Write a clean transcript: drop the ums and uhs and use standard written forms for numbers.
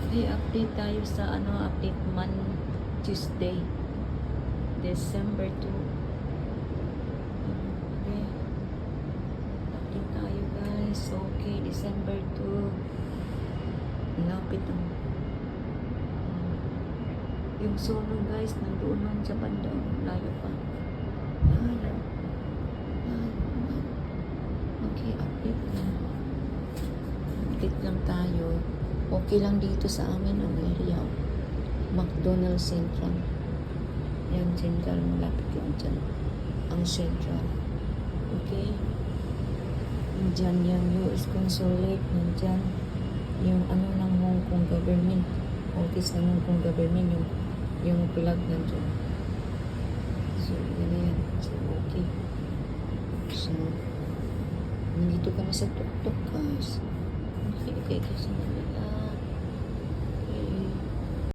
Okay, update tayo sa update man Tuesday, December 2. Okay. Update tayo guys. Okay, December 2. Lapit ang yung solo guys, nandoon lang sa banda. Layo pa. Okay, update lang. Update lang tayo. Okay lang dito sa amin ang area. McDonald's Central. Yan, Central. Malapit lang dyan. Ang Central. Okay? Nandyan yung US Consulate. Nandyan yung ng Hong Kong government. Office ng Hong Kong government. Yung flag nandyan. So, yan. So, okay. So, nandito kami sa tuk-tuk guys. Okay, kasi nandito.